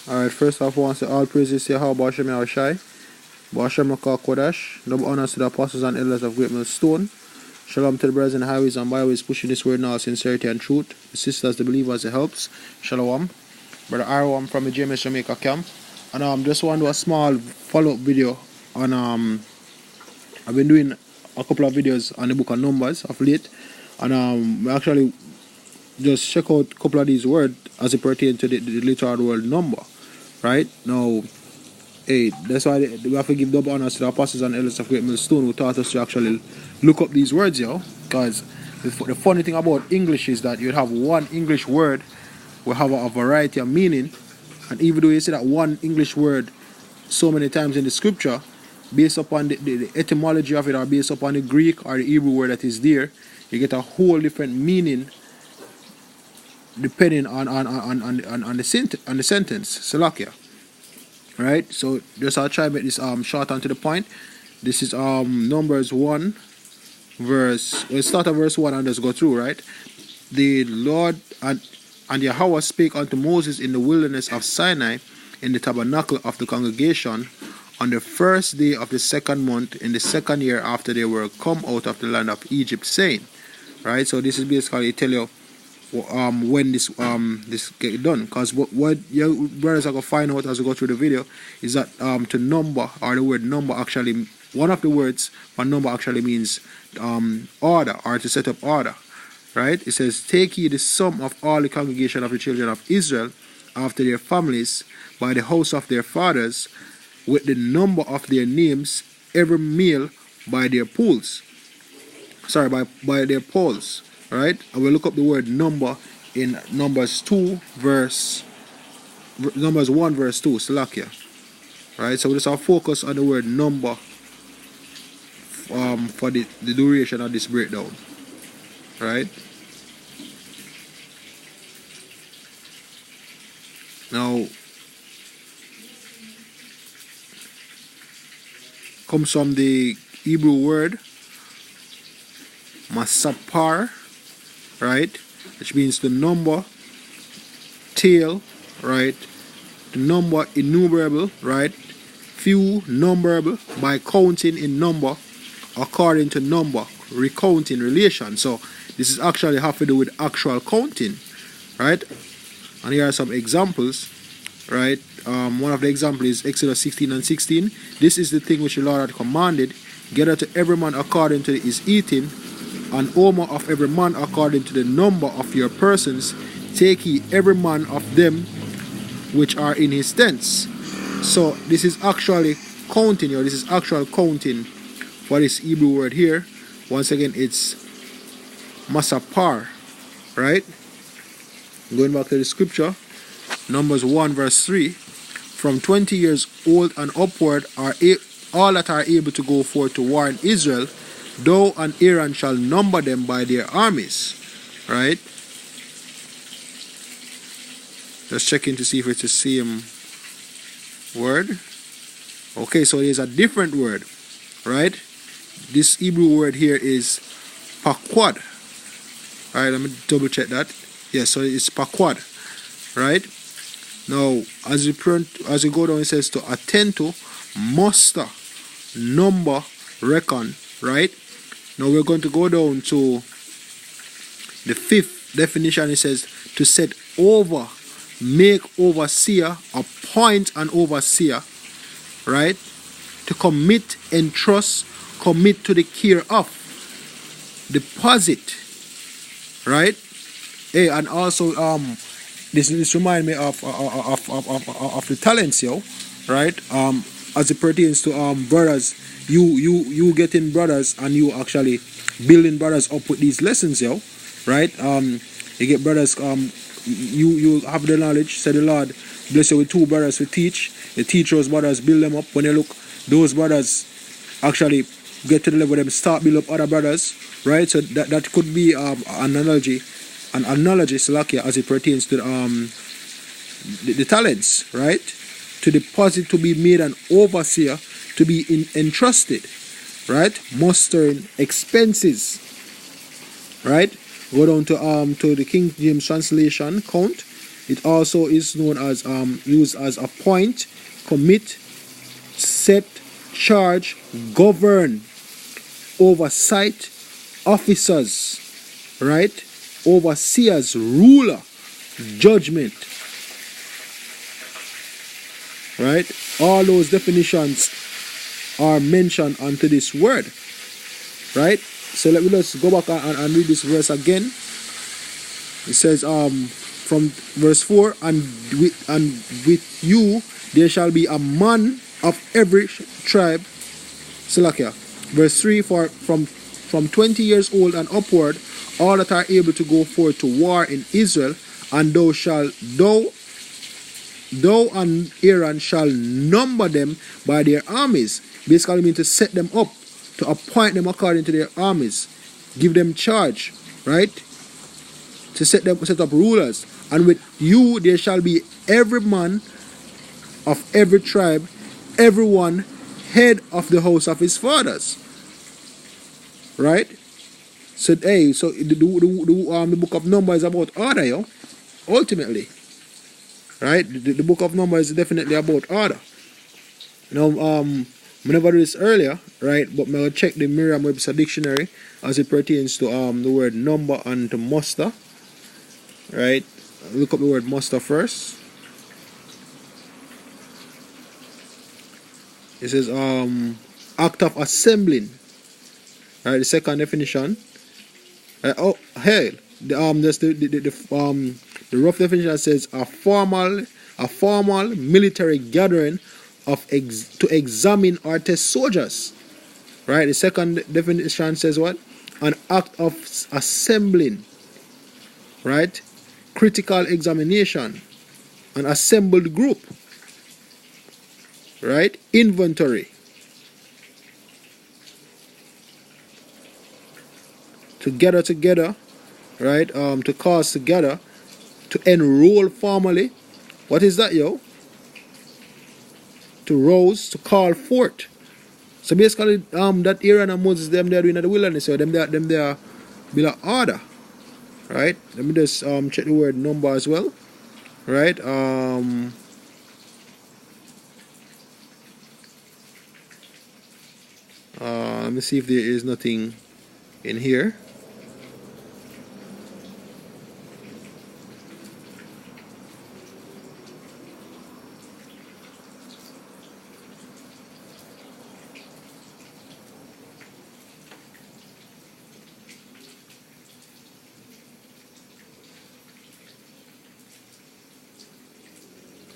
Alright, first off, I want to say all praises to Yahweh Hashem Yahushai, Hashem Makah Kodash, double honors to the apostles and elders of Great Mill Stone. Shalom to the brothers in the highways and byways pushing this word in all sincerity and truth. The sisters, the believers, the helps. Shalom. Brother Arrow, from the JMS Jamaica camp. And just want to do a small follow-up video on I've been doing a couple of videos on the book of Numbers of late. And we actually just check out a couple of these words as it pertains to the literal word number. Right? Now, hey, that's why we have to give double honors to the apostles and elders of Great Mill Stone who taught us to actually look up these words, yo. Because the funny thing about English is that you have one English word will have a variety of meaning, and even though you see that one English word so many times in the scripture, based upon the etymology of it, or based upon the Greek or the Hebrew word that is there, you get a whole different meaning depending on the sentence. Salakia. Right? So just I'll try to make this short and to the point. This is Numbers 1 verse. We'll start at verse 1 and just go through, right? The Lord and Yahweh spake unto Moses in the wilderness of Sinai in the tabernacle of the congregation on the first day of the second month in the second year after they were come out of the land of Egypt, saying, right? So this is basically tell you when this get done, because what your brothers are gonna find out as we go through the video is that to number, or the word number, actually one of the words for number actually means order, or to set up order, right? It says, take ye the sum of all the congregation of the children of Israel after their families by the house of their fathers, with the number of their names, every male by their pools, by their polls. Right? I will look up the word number in Numbers 1 verse 2, Salakia. Right? So we just have focus on the word number for the duration of this breakdown. Right? Now comes from the Hebrew word masapar, right, which means the number, tail, right, the number innumerable, right, few, numberable, by counting in number, according to number, recounting relation. So this is actually have to do with actual counting, right? And here are some examples, right? One of the examples is Exodus 16:16. This is the thing which the Lord had commanded: gather to every man according to his eating, an omer of every man according to the number of your persons, take ye every man of them which are in his tents. So this is actually counting, or this is actual counting for this Hebrew word here. Once again, it's masapar, right? Going back to the scripture, Numbers 1 verse 3, from 20 years old and upward are all that are able to go forth to war in Israel, thou and Aaron shall number them by their armies. Right? Just checking to see if it's the same word. Okay, so there's a different word. Right? This Hebrew word here is paquad. Alright, let me double check that. Yes, so it's paquad. Right? Now, as you go down, it says to attend to, muster, number, reckon. Right? Now we're going to go down to the fifth definition. It says to set over, make overseer, appoint an overseer, right? To commit, entrust, commit to the care of, deposit, right? Hey, and also this remind me of the talents, yo, right? As it pertains to brothers. You getting brothers and you actually building brothers up with these lessons, yo, right? You get brothers, you have the knowledge, say the Lord bless you with two brothers to teach. You teach those brothers, build them up. When you look, those brothers actually get to the level them start build up other brothers, right? So that could be an analogy, Salakia, as it pertains to the talents, right? To deposit, to be made an overseer, to be entrusted, right? Mustering expenses, right? Go down to the King James translation, count. It also is known as used as appoint, commit, set, charge, govern, oversight, officers, right? Overseers, ruler, judgment, right? All those definitions are mentioned unto this word, right? So let me just go back and read this verse again. It says from verse 4, and with you there shall be a man of every tribe. Salakia. Verse 3, from 20 years old and upward, all that are able to go forth to war in Israel, and thou and Aaron shall number them by their armies. Basically mean to set them up, to appoint them according to their armies, give them charge, right? To set up rulers. And with you there shall be every man of every tribe, everyone head of the house of his fathers. Right? So the book of Numbers is about order, yo. Ultimately. Right? The book of Numbers is definitely about order. I never did this earlier, right? But I'm gonna check the Merriam-Webster dictionary as it pertains to the word number and to muster. Right? Look up the word muster first. It says act of assembling. Right, the second definition. The rough definition says a formal military gathering to examine or test soldiers. Right, the second definition says what? An act of assembling. Right, critical examination, an assembled group. Right, inventory. Together, right? To cause together, to enroll formally. What is that, yo? To rouse, to call forth. So basically, that Aaron and Moses, them they are doing in the wilderness, so them they are build an order, right? Let me just check the word number as well, right? Let me see if there is nothing in here.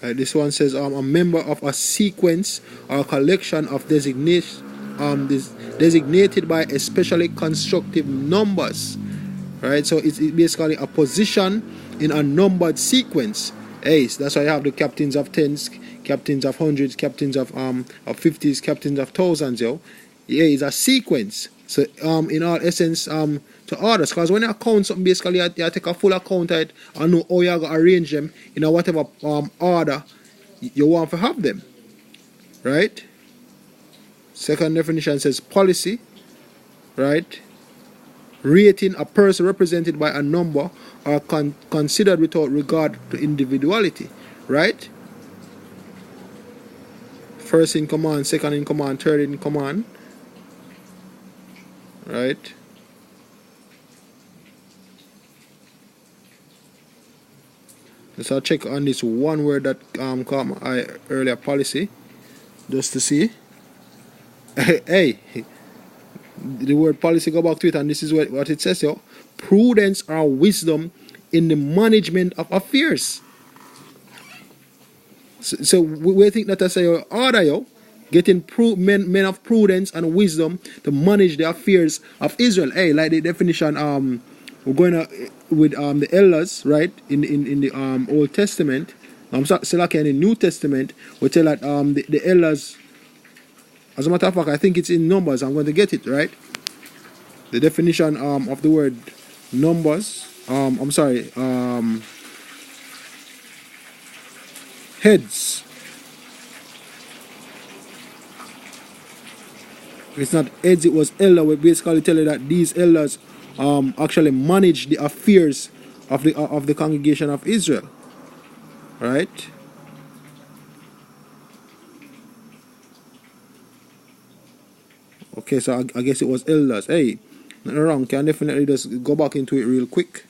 This one says a member of a sequence or collection of designated by especially constructive numbers, right? So it's basically a position in a numbered sequence. Hey, so that's why you have the captains of tens, captains of hundreds, captains of 50s, captains of thousands. Yo, yeah, it's a sequence. So in all essence to orders, because when you count something, basically you take a full account of it and know how you're going to arrange them in whatever order you want to have them, right? Second definition says policy, right? Rating a person represented by a number or considered without regard to individuality, right? First in command, second in command, third in command, right? So I'll check on this one word that caught my eye earlier, policy, just to see. Hey, the word policy, go back to it, and this is what it says here. Prudence or wisdom in the management of affairs. So we think that I say order, yo, getting men of prudence and wisdom to manage the affairs of Israel. Hey, like the definition we're going with the elders, right, in the Old Testament. Still like in the New Testament, we tell that the elders, as a matter of fact, I think it's in Numbers. I'm going to get it right. The definition of the word numbers. Heads. It's not heads, it was elder. We basically tell you that these elders actually manage the affairs of the congregation of Israel, right? Okay, so I guess it was elders. Hey, nothing wrong. Can definitely just go back into it real quick.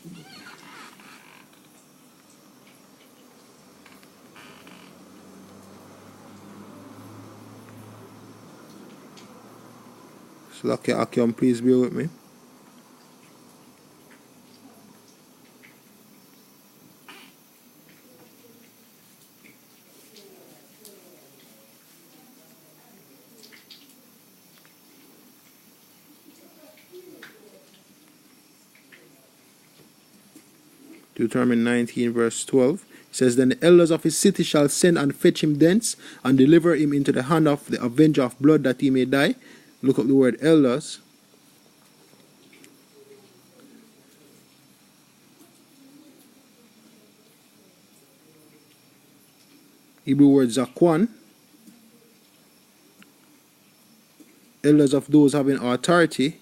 So okay, Akim, please bear with me. Deuteronomy 19 verse 12. It says, Then the elders of his city shall send and fetch him thence, and deliver him into the hand of the avenger of blood, that he may die. Look up the word elders. Hebrew word zakwan. Elders of those having authority.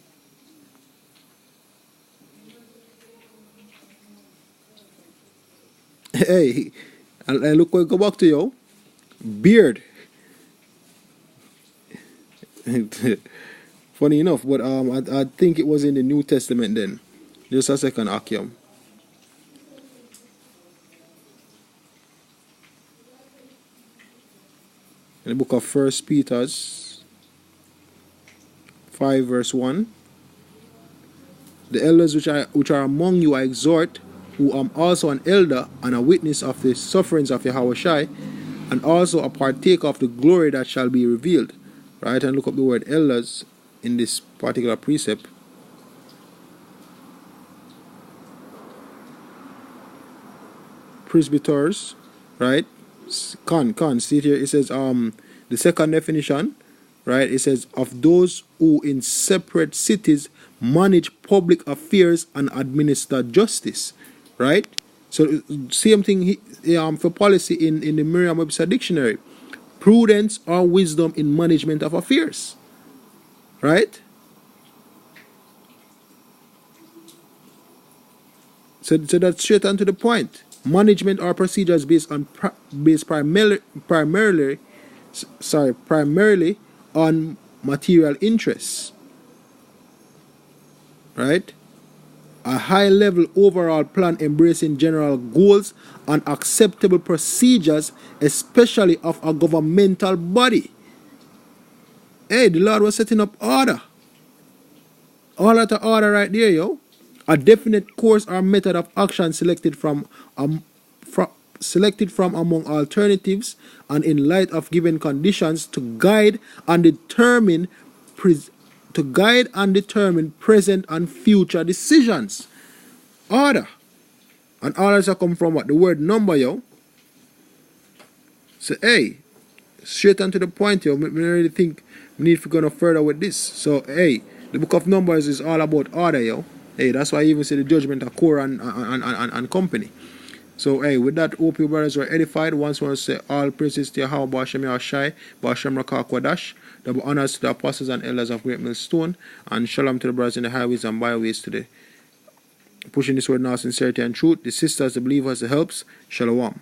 Hey, and look what go back to you. Beard. Funny enough, but I think it was in the New Testament then. Just a second, Akim. In the book of 1 Peter 5 verse 1. The elders which are among you I exhort, who am also an elder and a witness of the sufferings of Yahushua, and also a partaker of the glory that shall be revealed. Right, and look up the word elders in this particular precept. Presbyters, right? See it here, it says the second definition, right? It says of those who in separate cities manage public affairs and administer justice, right? So same thing for policy in the Merriam-Webster dictionary. Prudence or wisdom in management of affairs, right? So that's straight on to the point. Management or procedures based primarily on material interests, right? A high-level overall plan embracing general goals and acceptable procedures, especially of a governmental body. Hey, the Lord was setting up order. All out of order right there, yo. A definite course or method of action selected from among alternatives, and in light of given conditions, to guide and determine present and future decisions. Order. And orders are come from what? The word number, yo. So, hey, straight on to the point, yo. I really think we need to go no further with this. So, hey, the book of Numbers is all about order, yo. Hey, that's why I even say the judgment of Korah and company. So, hey, with that, hope you brothers were edified. Once we want to say all praises to Yahweh, Ba'ashem Yahushai, Ba'ashem Rakah Kwadash, double honors to the apostles and elders of Great Millstone, and shalom to the brothers in the highways and byways today. Pushing this word now, sincerity and truth. The sisters, the believers, the helps. Shalom.